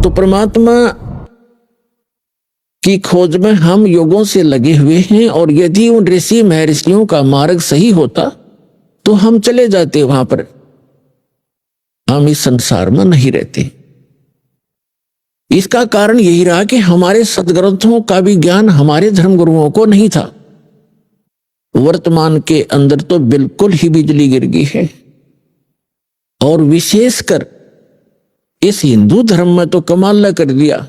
तो परमात्मा की खोज में हम युगों से लगे हुए हैं, और यदि उन ऋषि महर्षियों का मार्ग सही होता तो हम चले जाते वहां पर, हम इस संसार में नहीं रहते। इसका कारण यही रहा कि हमारे सदग्रंथों का भी ज्ञान हमारे धर्मगुरुओं को नहीं था। वर्तमान के अंदर तो बिल्कुल ही बिजली गिर गई है, और विशेषकर इस हिंदू धर्म में तो कमाल कर दिया।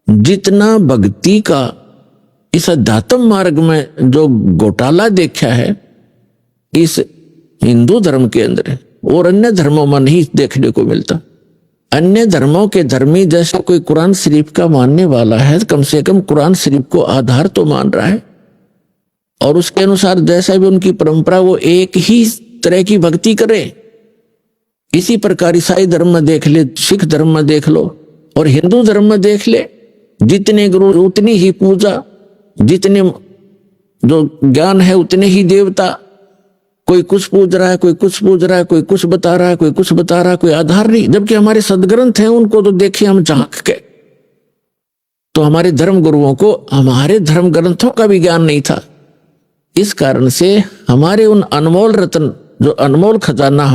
जितना भक्ति का इस अध्यात्म मार्ग में जो घोटाला देखा है इस हिंदू धर्म के अंदर, और अन्य धर्मों में नहीं देखने को मिलता। अन्य धर्मों के धर्मी जैसे कोई कुरान शरीफ का मानने वाला है, कम से कम कुरान शरीफ को आधार तो मान रहा है, और उसके अनुसार जैसा भी उनकी परंपरा वो एक ही तरह की भक्ति करे। इसी प्रकार ईसाई धर्म में देख ले, सिख धर्म में देख लो, और हिंदू धर्म में देख ले, जितने गुरु उतनी ही पूजा, जितने जो ज्ञान है उतने ही देवता। कोई कुछ पूज रहा है, कोई कुछ पूज रहा है, कोई कुछ बता रहा है, कोई कुछ बता रहा है, कोई आधार नहीं। जबकि हमारे सदग्रंथ हैं, उनको तो देखिए हम झांक के, तो हमारे धर्म गुरुओं को हमारे धर्म ग्रंथों का भी ज्ञान नहीं था। इस कारण से हमारे उन अनमोल रत्न, जो अनमोल खजाना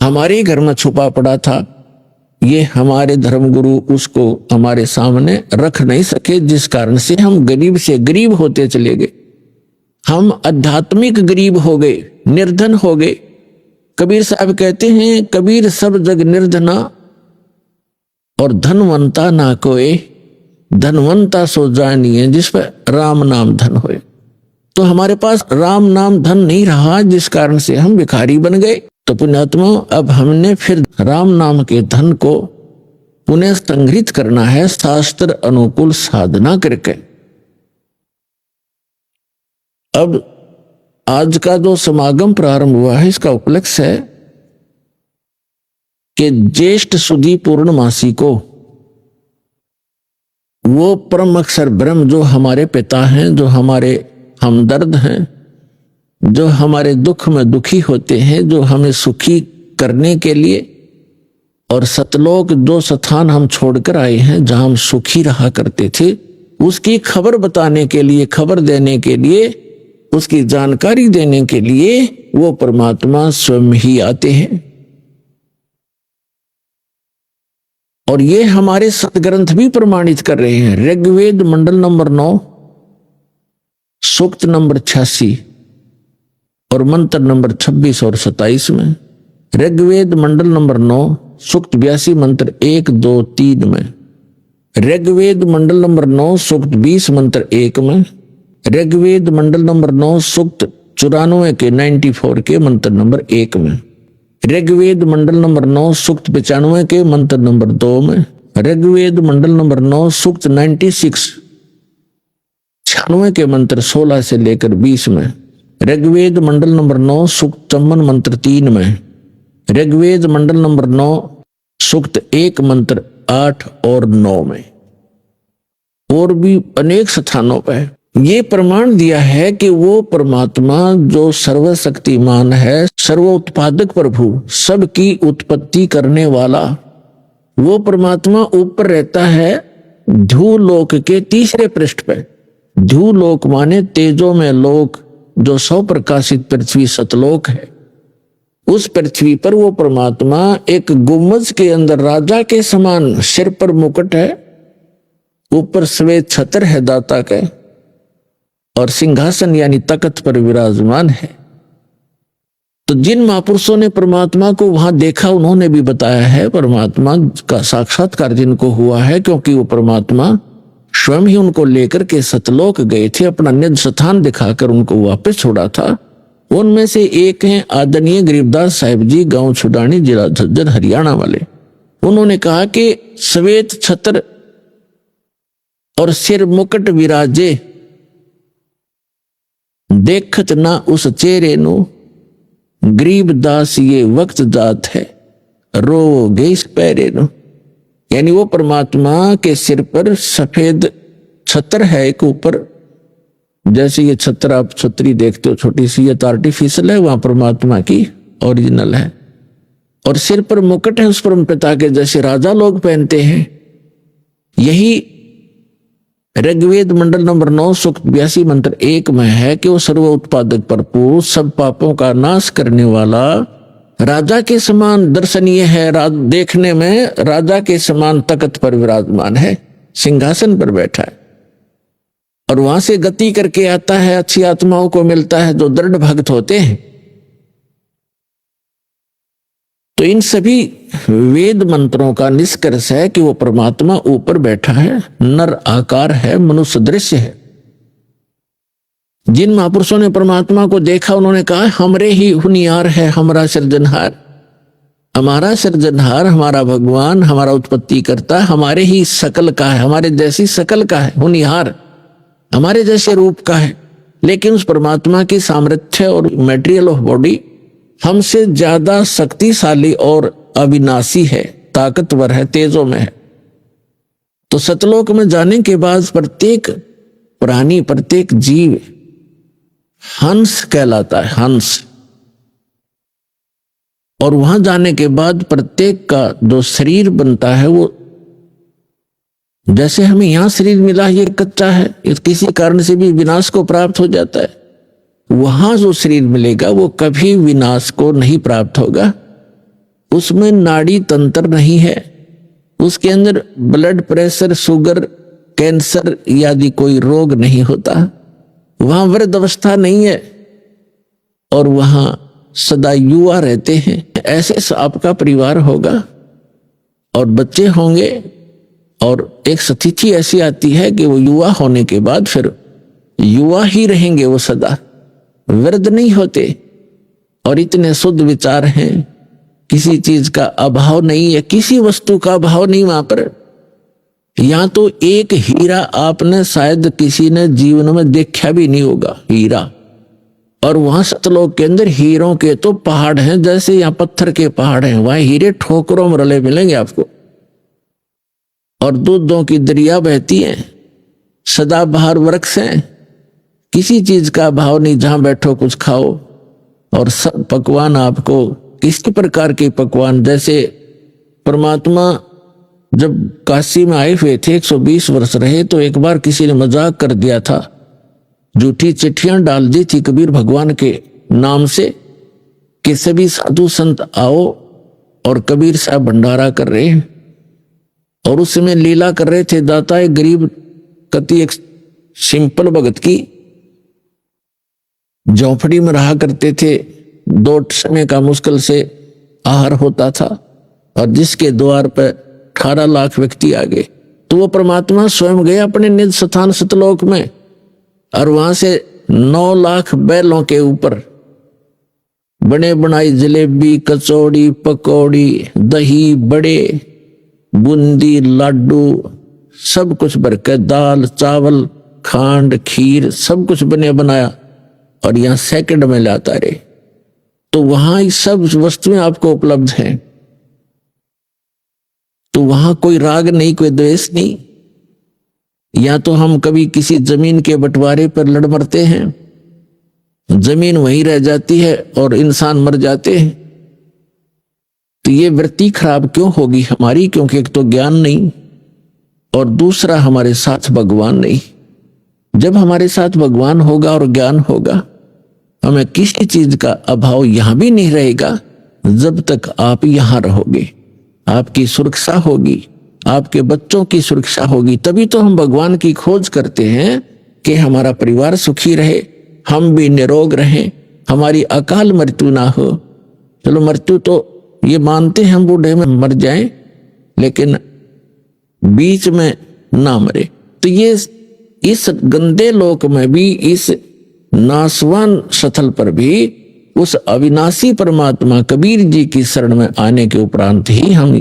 हमारे घर में छुपा पड़ा था, ये हमारे धर्मगुरु उसको हमारे सामने रख नहीं सके, जिस कारण से हम गरीब से गरीब होते चले गए। हम आध्यात्मिक गरीब हो गए, निर्धन हो गए। कबीर साहब कहते हैं, कबीर सब जग निर्धना और धनवंता ना कोई, धनवंता सो जानिए जिस पर राम नाम धन होए। तो हमारे पास राम नाम धन नहीं रहा, जिस कारण से हम भिखारी बन गए। तो पुण्यात्मा, अब हमने फिर राम नाम के धन को पुनः संग्रहित करना है शास्त्र अनुकूल साधना करके। अब आज का जो समागम प्रारंभ हुआ है, इसका उपलक्ष्य है कि ज्येष्ठ सुदी पूर्णमासी को वो परम अक्षर ब्रह्म जो हमारे पिता हैं, जो हमारे हमदर्द हैं, जो हमारे दुख में दुखी होते हैं, जो हमें सुखी करने के लिए, और सतलोक जो स्थान हम छोड़कर आए हैं जहां हम सुखी रहा करते थे, उसकी खबर बताने के लिए, खबर देने के लिए, उसकी जानकारी देने के लिए वो परमात्मा स्वयं ही आते हैं। और ये हमारे सतग्रंथ भी प्रमाणित कर रहे हैं। ऋग्वेद मंडल नंबर 9 सूक्त नंबर 86 और मंत्र नंबर 26 और 27 में, ऋग्वेद मंडल नंबर 9 सूक्त 82 मंत्र 1, 2, 3 में, ऋग्वेद मंडल नंबर 9 सूक्त 20 मंत्र 1 में, ऋग्वेद मंडल नंबर 9 सूक्त 94 के 94 के मंत्र नंबर 1 में, ऋग्वेद मंडल नंबर 9 सूक्त 95 के मंत्र नंबर 2 में, ऋग्वेद मंडल नंबर 9 सूक्त 96 96 के मंत्र 16 से लेकर 20 में, ऋग्वेद मंडल नंबर 9 सूक्त 54 मंत्र 3 में, ऋग्वेद मंडल नंबर 9 सूक्त 1 मंत्र 8 और 9 में, और भी अनेक स्थानों पर ये प्रमाण दिया है कि वो परमात्मा जो सर्वशक्तिमान है, सर्वोत्पादक प्रभु, सबकी उत्पत्ति करने वाला, वो परमात्मा ऊपर रहता है ध्रुवलोक के तीसरे पृष्ठ पर। ध्रुवलोक माने तेजो में लोक, जो सौ प्रकाशित पृथ्वी सतलोक है। उस पृथ्वी पर वो परमात्मा एक गुम्बज के अंदर राजा के समान, सिर पर मुकुट है, ऊपर श्वेत छत्र है दाता का, और सिंहासन यानी तख्त पर विराजमान है। तो जिन महापुरुषों ने परमात्मा को वहां देखा, उन्होंने भी बताया है परमात्मा का साक्षात्कार जिनको हुआ है, क्योंकि वो परमात्मा स्वयं ही उनको लेकर के सतलोक गए थे, अपना निज स्थान दिखाकर उनको वापस छोड़ा था। उनमें से एक हैं आदरणीय गरीबदास साहिब जी, गांव छुडानी, जिला झज्जर, हरियाणा वाले। उन्होंने कहा कि श्वेत छत्र और सिर मुकुट विराजे, देखत ना उस चेहरे नु, गरीबदास ये वक्त जात है, रोगे इस पैरे नु। यानी वो परमात्मा के सिर पर सफेद छत्र है एक ऊपर, जैसे ये छत्र आप छतरी देखते हो छोटी सी, ये तो आर्टिफिशियल है, वहां परमात्मा की ओरिजिनल है। और सिर पर मुकुट है उस परम पिता के, जैसे राजा लोग पहनते हैं, यही ऋग्वेद मंडल नंबर 9 सूक्त 82 मंत्र 1 में है कि वो सर्व उत्पादक भरपूर सब पापों का नाश करने वाला राजा के समान दर्शनीय है। देखने में राजा के समान तख्त पर विराजमान है, सिंहासन पर बैठा है, और वहां से गति करके आता है, अच्छी आत्माओं को मिलता है जो दृढ़ भक्त होते हैं। तो इन सभी वेद मंत्रों का निष्कर्ष है कि वो परमात्मा ऊपर बैठा है, नर आकार है, मनुष्य दृश्य है। जिन महापुरुषों ने परमात्मा को देखा उन्होंने कहा हमरे ही हुनियार है हमारा सृजनहार, हमारा सृजनहार, हमारा भगवान, हमारा उत्पत्ति करता, हमारे ही शकल का है, हमारे जैसी शकल का है, हुनियार हमारे जैसे रूप का है। लेकिन उस परमात्मा की सामर्थ्य और मटेरियल ऑफ बॉडी हमसे ज्यादा शक्तिशाली और अविनाशी है, ताकतवर है, तेजों में है। तो सतलोक में जाने के बाद प्रत्येक प्राणी, प्रत्येक जीव हंस कहलाता है, हंस। और वहां जाने के बाद प्रत्येक का जो शरीर बनता है वो, जैसे हमें यहां शरीर मिला ये कच्चा है, इस किसी कारण से भी विनाश को प्राप्त हो जाता है, वहां जो शरीर मिलेगा वो कभी विनाश को नहीं प्राप्त होगा। उसमें नाड़ी तंत्र नहीं है, उसके अंदर ब्लड प्रेशर, शुगर, कैंसर आदि कोई रोग नहीं होता, वहां वृद्ध अवस्था नहीं है, और वहां सदा युवा रहते हैं। ऐसे आपका परिवार होगा और बच्चे होंगे, और एक स्थिति ऐसी आती है कि वो युवा होने के बाद फिर युवा ही रहेंगे, वो सदा वृद्ध नहीं होते। और इतने शुद्ध विचार हैं, किसी चीज का अभाव नहीं है, किसी वस्तु का अभाव नहीं वहां पर। यहां तो एक हीरा आपने शायद किसी ने जीवन में देखा भी नहीं होगा, हीरा। और वहां सतलोक के अंदर हीरों के तो पहाड़ हैं, जैसे यहां पत्थर के पहाड़ हैं, वहां हीरे ठोकरों में रले मिलेंगे आपको। और दूधों की दरिया बहती है, सदाबहार वृक्ष हैं, किसी चीज का अभाव नहीं, जहां बैठो कुछ खाओ। और सब पकवान आपको किसी प्रकार के पकवान, जैसे परमात्मा जब काशी में आए हुए थे, 120 वर्ष रहे, तो एक बार किसी ने मजाक कर दिया था, झूठी चिट्ठियां डाल दी थी कबीर भगवान के नाम से कि सभी साधु संत आओ, और कबीर साहब भंडारा कर रहे हैं। और उस समय लीला कर रहे थे, दाता एक गरीब कति एक सिंपल भगत की झोपड़ी में रहा करते थे, 2 समय का मुश्किल से आहार होता था, और जिसके द्वार पर 18 लाख व्यक्ति आ गए। तो वो परमात्मा स्वयं गए अपने निज स्थान सतलोक में, और वहां से 9 लाख बैलों के ऊपर बने बनाई जलेबी, कचौड़ी, पकौड़ी, दही, बड़े, बूंदी, लाडू, सब कुछ भरकर, दाल, चावल, खांड, खीर, सब कुछ बने बनाया, और यहां सेकंड में लाता रहे। तो वहां ये सब वस्तुएं आपको उपलब्ध हैं। तो वहां कोई राग नहीं, कोई द्वेष नहीं। या तो हम कभी किसी जमीन के बंटवारे पर लड़ मरते हैं, जमीन वहीं रह जाती है और इंसान मर जाते हैं। तो ये वृत्ति खराब क्यों होगी हमारी? क्योंकि एक तो ज्ञान नहीं, और दूसरा हमारे साथ भगवान नहीं। जब हमारे साथ भगवान होगा और ज्ञान होगा, हमें किसी चीज का अभाव यहां भी नहीं रहेगा। जब तक आप यहां रहोगे, आपकी सुरक्षा होगी, आपके बच्चों की सुरक्षा होगी। तभी तो हम भगवान की खोज करते हैं कि हमारा परिवार सुखी रहे, हम भी निरोग रहें, हमारी अकाल मृत्यु ना हो। चलो मृत्यु तो ये मानते हैं हम बूढ़े में मर जाएं, लेकिन बीच में ना मरे। तो ये इस गंदे लोक में भी, इस नासवान स्थल पर भी उस अविनाशी परमात्मा कबीर जी की शरण में आने के उपरांत ही हम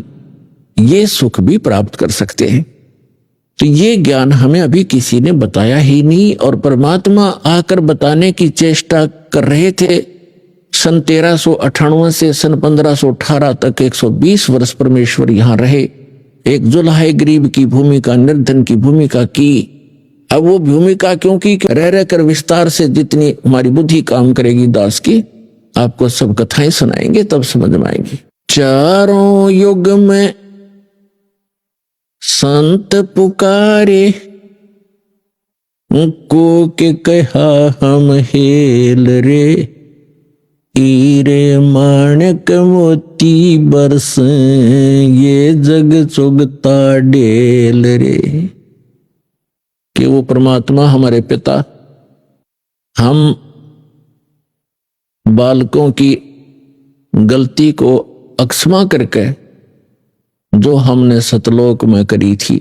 ये सुख भी प्राप्त कर सकते हैं। तो ये ज्ञान हमें अभी किसी ने बताया ही नहीं, और परमात्मा आकर बताने की चेष्टा कर रहे थे। सन 1398 से सन 1518 तक 120 वर्ष परमेश्वर यहां रहे, एक जुल्हा गरीब की भूमिका, निर्धन की भूमिका की। अब वो भूमिका क्योंकि रह रह कर विस्तार से जितनी हमारी बुद्धि काम करेगी दास की, आपको सब कथाएं सुनाएंगे, तब समझ में आएंगी। चारों युग में संत पुकारे को के कहा हम हेल रे, हीरे माणक मोती बरस ये जग चुगता डेल रे। कि वो परमात्मा हमारे पिता हम बालकों की गलती को अक्षमा करके जो हमने सतलोक में करी थी,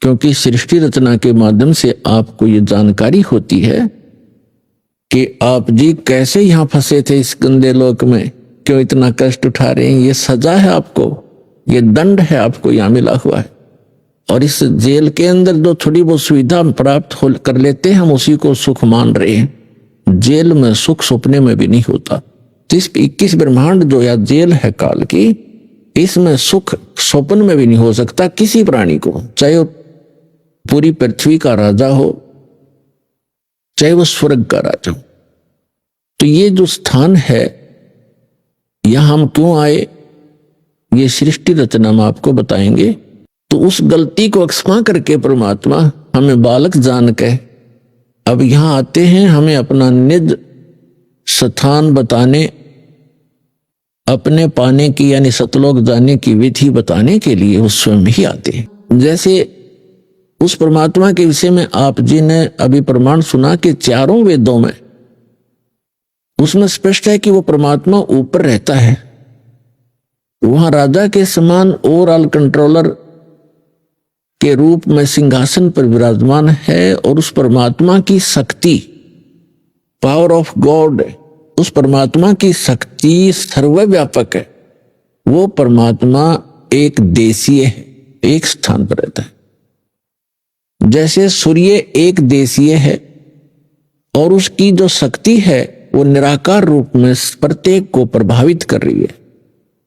क्योंकि सृष्टि रचना के माध्यम से आपको ये जानकारी होती है कि आप जी कैसे यहां फंसे थे इस गंदे लोक में, क्यों इतना कष्ट उठा रहे हैं। ये सजा है आपको, ये दंड है आपको यहां मिला हुआ है। और इस जेल के अंदर जो थोड़ी बहुत सुविधा प्राप्त कर लेते हैं हम उसी को सुख मान रहे हैं। जेल में सुख सपने में भी नहीं होता। 21 ब्रह्मांड जो या जेल है काल की, इसमें सुख स्वप्न में भी नहीं हो सकता किसी प्राणी को, चाहे वो पूरी पृथ्वी का राजा हो, चाहे वो स्वर्ग का राजा हो। तो ये जो स्थान है यहां हम क्यों आए, ये सृष्टि रचना में आपको बताएंगे। तो उस गलती को अक्षमा करके परमात्मा हमें बालक जान के अब यहां आते हैं, हमें अपना निज स्थान बताने, अपने पाने की यानी सतलोक जाने की विधि बताने के लिए वो स्वयं ही आते हैं। जैसे उस परमात्मा के विषय में आप जी ने अभी प्रमाण सुना कि चारों वेदों में उसमें स्पष्ट है कि वो परमात्मा ऊपर रहता है, वहां राजा के समान ओवरऑल कंट्रोलर के रूप में सिंहासन पर विराजमान है। और उस परमात्मा की शक्ति, पावर ऑफ गॉड, उस परमात्मा की शक्ति सर्वव्यापक है। वो परमात्मा एक देशीय है, एक स्थान पर रहता है। जैसे सूर्य एक देशीय है और उसकी जो शक्ति है वो निराकार रूप में प्रत्येक को प्रभावित कर रही है।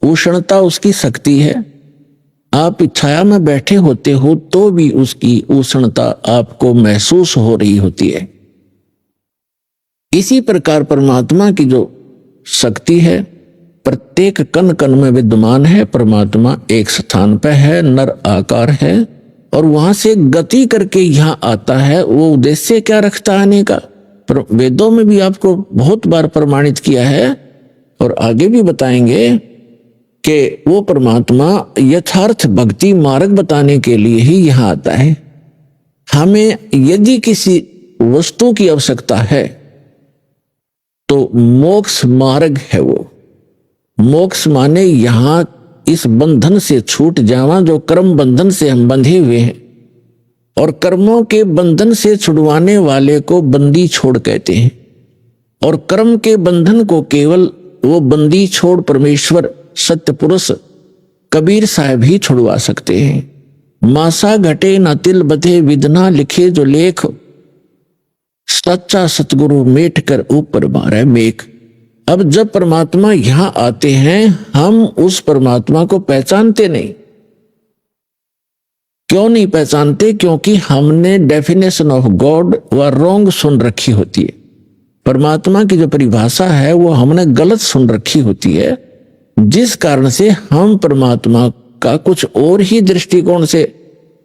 उष्णता उसकी शक्ति है, आप छाया में बैठे होते हो तो भी उसकी उष्णता आपको महसूस हो रही होती है। इसी प्रकार परमात्मा की जो शक्ति है प्रत्येक कण कण में विद्यमान है। परमात्मा एक स्थान पर है, नर आकार है और वहां से गति करके यहां आता है। वो उद्देश्य क्या रखता आने का, वेदों में भी आपको बहुत बार प्रमाणित किया है और आगे भी बताएंगे कि वो परमात्मा यथार्थ भक्ति मार्ग बताने के लिए ही यहां आता है। हमें यदि किसी वस्तु की आवश्यकता है तो मोक्ष मार्ग है वो। मोक्ष माने यहां इस बंधन से छूट जावा जो कर्म बंधन से हम बंधे हुए हैं, और कर्मों के बंधन से छुड़वाने वाले को बंदी छोड़ कहते हैं। और कर्म के बंधन को केवल वो बंदी छोड़ परमेश्वर सत्य पुरुष कबीर साहब ही छुड़वा सकते हैं। मासा घटे न तिल बधे विधना लिखे जो लेख, सच्चा सतगुरु मेट कर ऊपर मारे मेघ। अब जब परमात्मा यहां आते हैं हम उस परमात्मा को पहचानते नहीं। क्यों नहीं पहचानते? क्योंकि हमने डेफिनेशन ऑफ गॉड व रॉन्ग सुन रखी होती है। परमात्मा की जो परिभाषा है वो हमने गलत सुन रखी होती है, जिस कारण से हम परमात्मा का कुछ और ही दृष्टिकोण से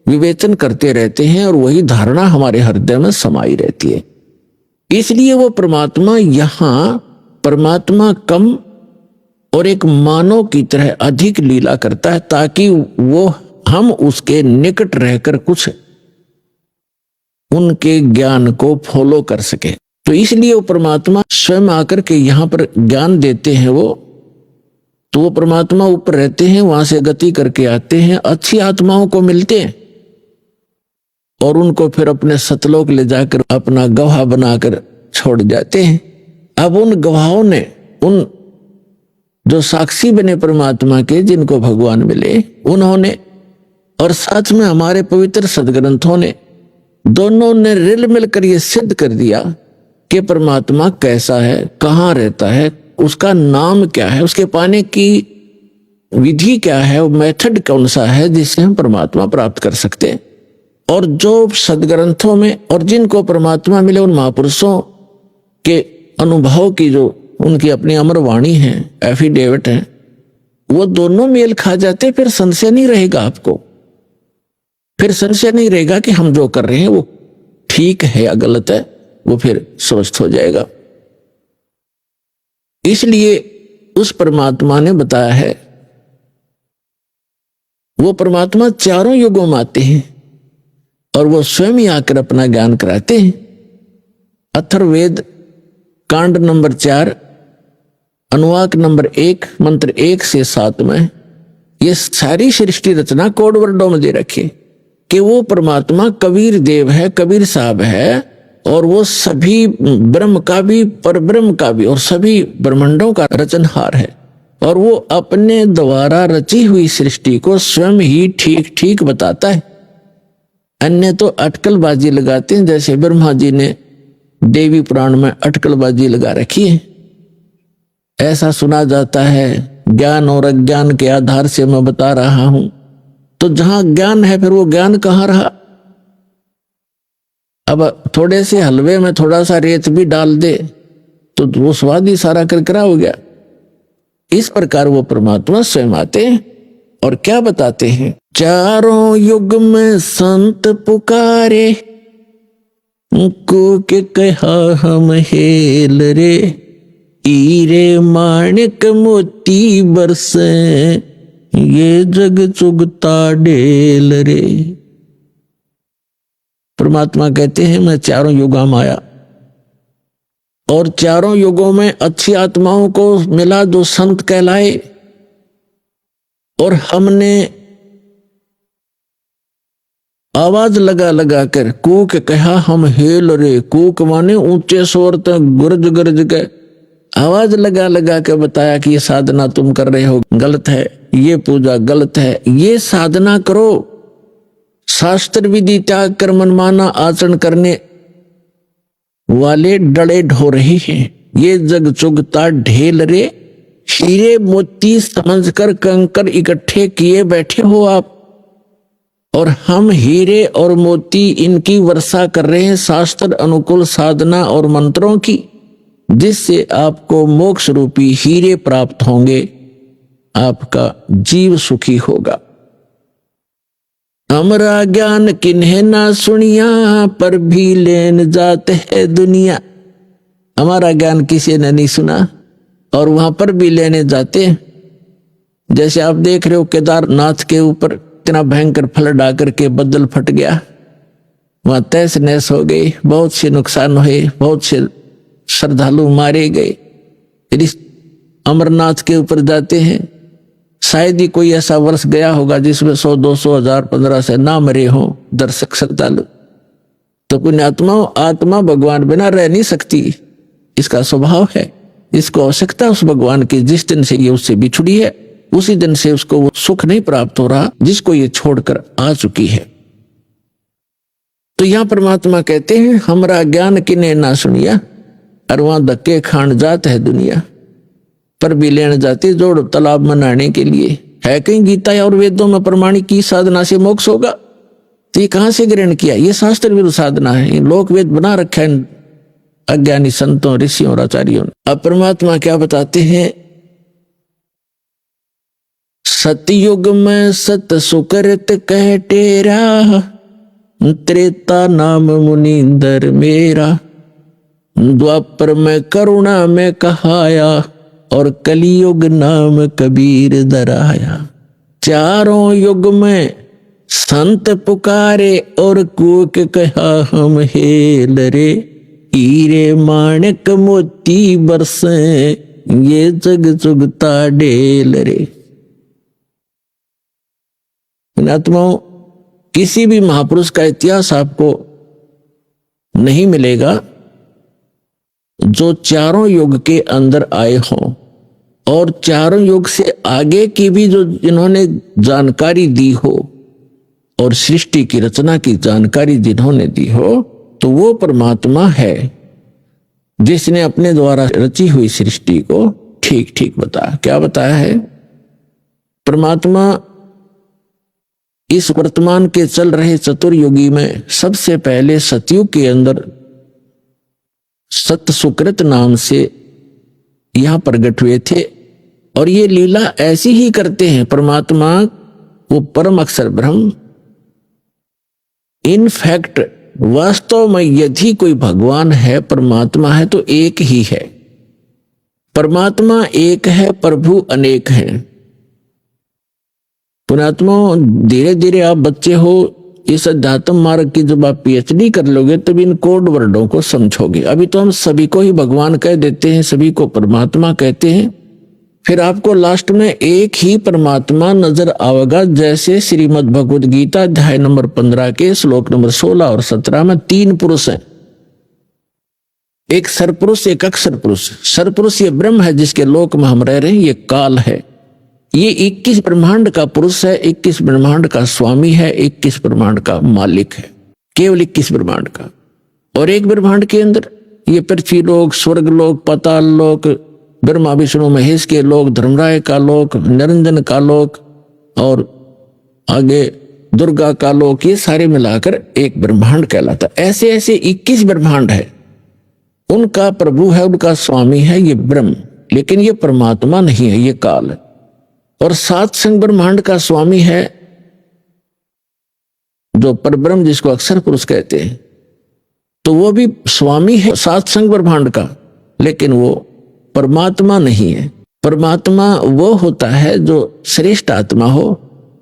विवेचन करते रहते हैं और वही धारणा हमारे हृदय में समाई रहती है। इसलिए वो परमात्मा यहां परमात्मा कम और एक मानव की तरह अधिक लीला करता है ताकि वो हम उसके निकट रहकर कुछ उनके ज्ञान को फॉलो कर सके। तो इसलिए वो परमात्मा स्वयं आकर के यहां पर ज्ञान देते हैं। तो वो परमात्मा ऊपर रहते हैं, वहां से गति करके आते हैं, अच्छी आत्माओं को मिलते हैं और उनको फिर अपने सतलोक ले जाकर अपना गवाह बनाकर छोड़ जाते हैं। अब उन गवाहों ने, उन जो साक्षी बने परमात्मा के, जिनको भगवान मिले, उन्होंने और साथ में हमारे पवित्र सदग्रंथों ने, दोनों ने रिल मिलकर ये सिद्ध कर दिया कि परमात्मा कैसा है, कहाँ रहता है, उसका नाम क्या है, उसके पाने की विधि क्या है, वो मेथड कौन सा है जिससे हम परमात्मा प्राप्त कर सकते हैं। और जो सदग्रंथों में और जिनको परमात्मा मिले उन महापुरुषों के अनुभव की जो उनकी अपनी अमर वाणी है, एफिडेविट है, वो दोनों मेल खा जाते, फिर संशय नहीं रहेगा आपको। फिर संशय नहीं रहेगा कि हम जो कर रहे हैं वो ठीक है या गलत है, वो फिर स्वस्थ हो जाएगा। इसलिए उस परमात्मा ने बताया है, वो परमात्मा चारों युगों में आते हैं और वो स्वयं ही आकर अपना ज्ञान कराते हैं। अथर्ववेद कांड नंबर 4 अनुवाक नंबर 1 मंत्र 1 से 7 में ये सारी सृष्टि रचना कोड वर्डों में दे रखी कि वो परमात्मा कबीर देव है, कबीर साहब है, और वो सभी ब्रह्म का भी, परब्रह्म का भी, और सभी ब्रह्मांडों का रचनहार है। और वो अपने द्वारा रची हुई सृष्टि को स्वयं ही ठीक ठीक बताता है। अन्य तो अटकलबाजी लगाते हैं, जैसे ब्रह्मा जी ने देवी पुराण में अटकलबाजी लगा रखी है। ऐसा सुना जाता है, ज्ञान और अज्ञान के आधार से मैं बता रहा हूं। तो जहां ज्ञान है फिर वो ज्ञान कहां रहा? अब थोड़े से हलवे में थोड़ा सा रेत भी डाल दे तो वो स्वाद ही सारा करकरा हो गया। इस प्रकार वो परमात्मा स्वयं आते हैं और क्या बताते हैं? चारों युग में संत पुकारे, को के कहा हम हेल रे, हीरे माणिक मोती बरसे, ये जग चुगता ढेल रे। परमात्मा कहते हैं मैं चारों युगों में आया और चारों युगों में अच्छी आत्माओं को मिला जो संत कहलाए, और हमने आवाज लगा लगा कर कूक कहा हम हेल रे। कूक माने ऊंचे स्वर तक गुरज गरज के आवाज लगा लगा के बताया कि ये साधना तुम कर रहे हो गलत है, ये पूजा गलत है, ये साधना करो। शास्त्र विधि त्याग कर मनमाना आचरण करने वाले डड़े ढो रहे हैं। ये जग चुगता ढेल रे, हीरे मोती समझकर कंकर इकट्ठे किए बैठे हो आप, और हम हीरे और मोती इनकी वर्षा कर रहे हैं, शास्त्र अनुकूल साधना और मंत्रों की, जिससे आपको मोक्ष रूपी हीरे प्राप्त होंगे, आपका जीव सुखी होगा। हमारा ज्ञान किन्हें ना सुनिया, पर भी लेन जाते है दुनिया। हमारा ज्ञान किसी ने नहीं सुना और वहां पर भी लेने जाते। जैसे आप देख रहे हो केदारनाथ के ऊपर इतना भयंकर फ्लड आकर के बदल फट गया, वहां तहस नहस हो गई, बहुत से नुकसान हुए, बहुत से श्रद्धालु मारे गए। यदि अमरनाथ के ऊपर जाते हैं, शायद ही कोई ऐसा वर्ष गया होगा जिसमें 100, 200, 1000, 1500 ना मरे हों दर्शक श्रद्धालु। तो पुण्यात्माओं, आत्मा भगवान बिना रह नहीं सकती, इसका स्वभाव है। इसको आवश्यकता उस भगवान की, जिस दिन से ये उससे बिछुड़ी है उसी दिन से उसको वो सुख नहीं प्राप्त हो रहा जिसको ये छोड़कर आ चुकी है। तो यहां परमात्मा कहते हैं हमारा ज्ञान किने ना सुनिया, और वहां धक्के खान जात है दुनिया, पर भी लेने जाते जोड़ तालाब में नहाने के लिए। है कहीं गीता और वेदों में प्रमाणिक की साधना से मोक्ष होगा? तो ये कहां से ग्रहण किया? ये शास्त्र विरुद्ध साधना है, लोक वेद बना रखा है अज्ञानी संतों, ऋषियों और आचार्यों ने। अब परमात्मा क्या बताते हैं? सतयुग में सत सुकृत कह टेरा, त्रेता नाम मुनींदर मेरा, द्वापर में करुणा में कहाया, और कलियुग नाम कबीर दराया। चारों युग में संत पुकारे, और कूक कहा हम हेल रे, हीरे माणिक मोती बरसे, ये जग चुगता ढेल रे। आत्माओं, किसी भी महापुरुष का इतिहास आपको नहीं मिलेगा जो चारों युग के अंदर आए हों, और चारों युग से आगे की भी जो जिन्होंने जानकारी दी हो, और सृष्टि की रचना की जानकारी जिन्होंने दी हो, तो वो परमात्मा है जिसने अपने द्वारा रची हुई सृष्टि को ठीक ठीक बताया। क्या बताया है? परमात्मा इस वर्तमान के चल रहे चतुर्युगी में सबसे पहले सतयुग के अंदर सत सुकृत नाम से यहां प्रकट हुए थे, और ये लीला ऐसी ही करते हैं। परमात्मा वो परम अक्षर ब्रह्म इनफैक्ट वास्तव में यदि कोई भगवान है, परमात्मा है, तो एक ही है। परमात्मा एक है, प्रभु अनेक हैं। पुणात्मा, धीरे धीरे आप बच्चे हो, इस अध्यात्म मार्ग की जब आप पीएचडी कर लोगे तब इन कोड वर्डों को समझोगे। अभी तो हम सभी को ही भगवान कह देते हैं, सभी को परमात्मा कहते हैं। फिर आपको लास्ट में एक ही परमात्मा नजर आएगा, जैसे श्रीमद् भगवद गीता अध्याय नंबर 15 के श्लोक नंबर 16 और 17 में 3 पुरुष हैं, एक सरपुरुष, एक अक्षर पुरुष। सरपुरुष ये ब्रह्म है जिसके लोक में हम रह रहे हैं, ये काल है, ये 21 ब्रह्मांड का पुरुष है, 21 ब्रह्मांड का स्वामी है, 21 ब्रह्मांड का मालिक है, केवल 21 ब्रह्मांड का। और एक ब्रह्मांड के अंदर ये पृथ्वी लोक, स्वर्ग लोक, पाताल लोक, ब्रह्मा विष्णु महेश के लोक, धर्मराय का लोक, निरंजन का लोक और आगे दुर्गा का लोक, ये सारे मिलाकर एक ब्रह्मांड कहलाता। ऐसे ऐसे 21 ब्रह्मांड है, उनका प्रभु है, उनका स्वामी है ये ब्रह्म, लेकिन ये परमात्मा नहीं है, ये काल है। और 7 संग ब्रह्मांड का स्वामी है जो परब्रह्म, जिसको अक्षर पुरुष कहते हैं, तो वो भी स्वामी है 7 संग ब्रह्मांड का, लेकिन वो परमात्मा नहीं है। परमात्मा वो होता है जो श्रेष्ठ आत्मा हो।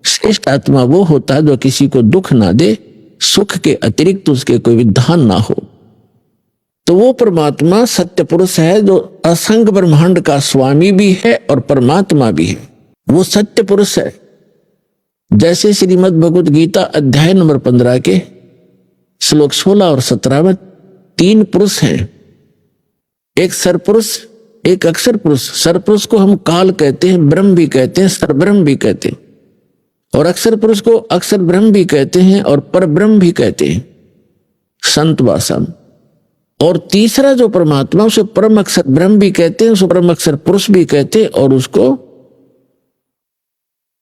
श्रेष्ठ आत्मा वो होता है जो किसी को दुख ना दे, सुख के अतिरिक्त उसके कोई विधान ना हो। तो वो परमात्मा सत्य पुरुष है जो असंग ब्रह्मांड का स्वामी भी है और परमात्मा भी है, वो सत्य पुरुष है। जैसे श्रीमद् भगवद गीता अध्याय नंबर 15 के श्लोक 16 और 17 में 3 पुरुष हैं, एक सरपुरुष, एक अक्षर पुरुष। सरपुरुष को हम काल कहते हैं, ब्रह्म भी कहते हैं, सरब्रह्म भी कहते हैं, और अक्षर पुरुष को अक्षर ब्रह्म भी कहते हैं और परब्रह्म भी कहते हैं संत भाषा में। और तीसरा जो परमात्मा, उसे परम अक्षर ब्रह्म भी कहते हैं, उसे परम अक्षर पुरुष भी कहते हैं और उसको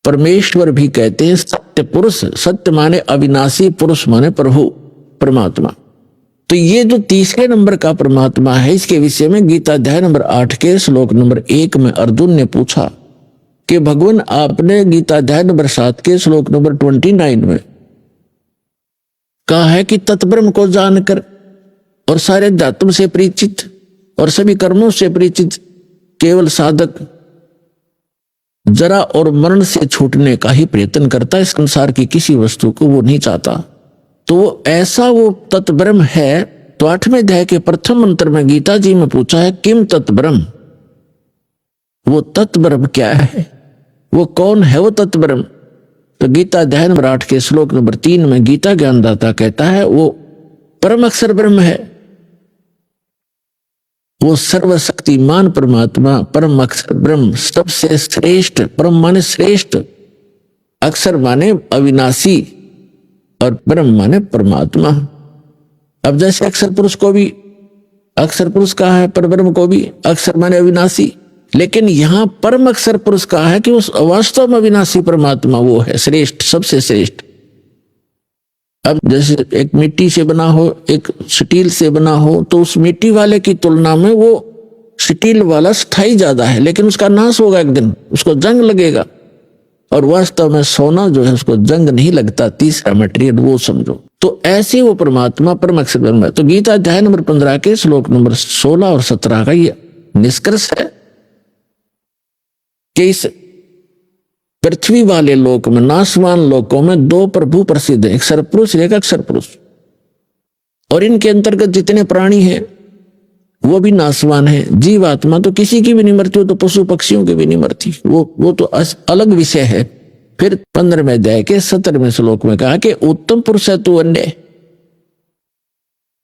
परमेश्वर भी कहते हैं, सत्य पुरुष। सत्य माने अविनाशी, पुरुष माने प्रभु, परमात्मा। तो ये जो तीसरे नंबर का परमात्मा है, इसके विषय में गीता अध्याय नंबर 8 के श्लोक नंबर 1 में अर्जुन ने पूछा कि भगवान, आपने गीता अध्याय नंबर 7 के श्लोक नंबर 29 में कहा है कि तत्ब्रह्म को जानकर और सारे अध्यात्म से परिचित और सभी कर्मों से परिचित केवल साधक जरा और मरण से छूटने का ही प्रयत्न करता है, इस संसार की किसी वस्तु को वो नहीं चाहता। तो वो ऐसा वो तत्ब्रह्म है। तो 8वें अध्याय के प्रथम मंत्र में गीता जी में पूछा है, किम तत्ब्रह्म, वो तत्ब्रह्म क्या है, वो कौन है वो तत्ब्रह्म। तो गीता अध्याय नंबर 8 के श्लोक नंबर 3 में गीता ज्ञानदाता कहता है, वो परम अक्षर ब्रह्म है, वो सर्वशक्तिमान परमात्मा, परम अक्षर ब्रह्म, सबसे श्रेष्ठ। परम माने श्रेष्ठ, अक्षर माने अविनाशी और ब्रह्म माने परमात्मा। अब जैसे अक्षर पुरुष को भी अक्षर पुरुष कहा है, पर ब्रह्म को भी अक्षर माने अविनाशी, लेकिन यहां परम अक्षर पुरुष कहा है कि उस वास्तव में अविनाशी परमात्मा वो है श्रेष्ठ, सबसे श्रेष्ठ। अब जैसे एक मिट्टी से बना हो, एक स्टील से बना हो, तो उस मिट्टी वाले की तुलना में वो स्टील वाला स्थायी ज्यादा है, लेकिन उसका नाश होगा एक दिन, उसको जंग लगेगा। और वास्तव में सोना जो है उसको जंग नहीं लगता, तीसरा मटेरियल वो समझो। तो ऐसे वो परमात्मा परम अक्षर ब्रह्म है। तो गीता अध्याय नंबर 15 के श्लोक नंबर 16 और 17 का ये निष्कर्ष है कि इस पृथ्वी वाले लोक में, नाशवान लोकों में 2 प्रभु प्रसिद्ध है, एक सरपुरुष एक अक्षर पुरुष। और इनके अंतर्गत जितने प्राणी हैं वो भी नाशवान है। जीवात्मा तो किसी की भी नहीं मरती, हो तो पशु पक्षियों की भी नहीं मरती, वो तो अलग विषय है। फिर 15वें अध्याय के 17वें श्लोक में कहा कि उत्तम पुरुष है तू अन्य।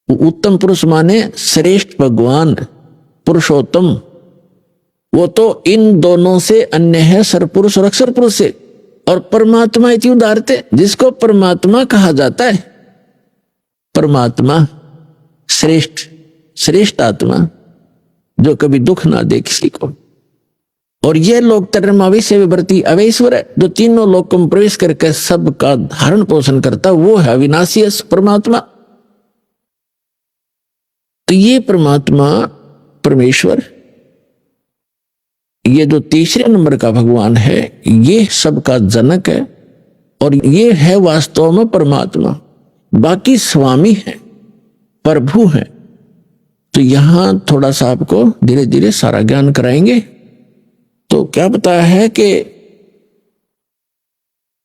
उत्तम पुरुष माने श्रेष्ठ भगवान, पुरुषोत्तम। वो तो इन दोनों से अन्य है, सरपुरुष और अक्षर पुरुष से। और परमात्मा इति उदारते, जिसको परमात्मा कहा जाता है, परमात्मा श्रेष्ठ, श्रेष्ठ आत्मा जो कभी दुख ना दे किसी को। और यह लोक तरमाविष्य विवर्ती अवैश्वर है, जो तीनों लोकों में प्रवेश करके सबका धारण पोषण करता, वो है अविनाशी परमात्मा। तो ये परमात्मा परमेश्वर, ये जो तीसरे नंबर का भगवान है, ये सबका जनक है और ये है वास्तव में परमात्मा। बाकी स्वामी हैं, प्रभु हैं। तो यहां थोड़ा सा आपको धीरे धीरे सारा ज्ञान कराएंगे। तो क्या बताया है कि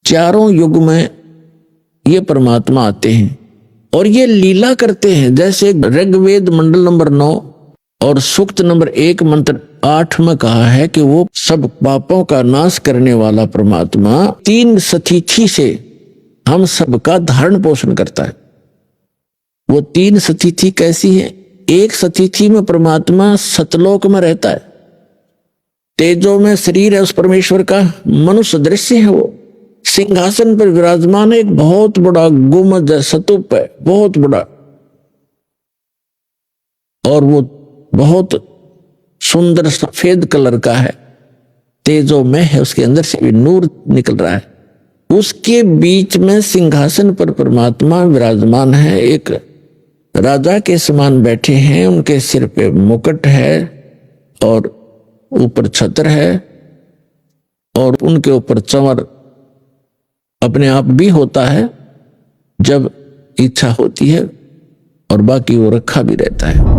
चारों युग में ये परमात्मा आते हैं और ये लीला करते हैं। जैसे ऋग्वेद मंडल नंबर 9 और सूक्त नंबर 1 मंत्र 8 में कहा है कि वो सब पापों का नाश करने वाला परमात्मा 3 सतिथि से हम सबका धारण पोषण करता है। वो 3 सतिथि कैसी है? एक सतिथि में परमात्मा सतलोक में रहता है, तेजो में शरीर है उस परमेश्वर का, मनुष्य दृश्य है, वो सिंहासन पर विराजमान है, एक बहुत बड़ा गुम्बद है, स्तूप है बहुत बड़ा, और वो बहुत सुंदर सफेद कलर का है, तेजो में है, उसके अंदर से भी नूर निकल रहा है। उसके बीच में सिंहासन पर परमात्मा विराजमान है, एक राजा के समान बैठे हैं, उनके सिर पे मुकुट है और ऊपर छत्र है और उनके ऊपर चंवर अपने आप भी होता है जब इच्छा होती है, और बाकी वो रखा भी रहता है।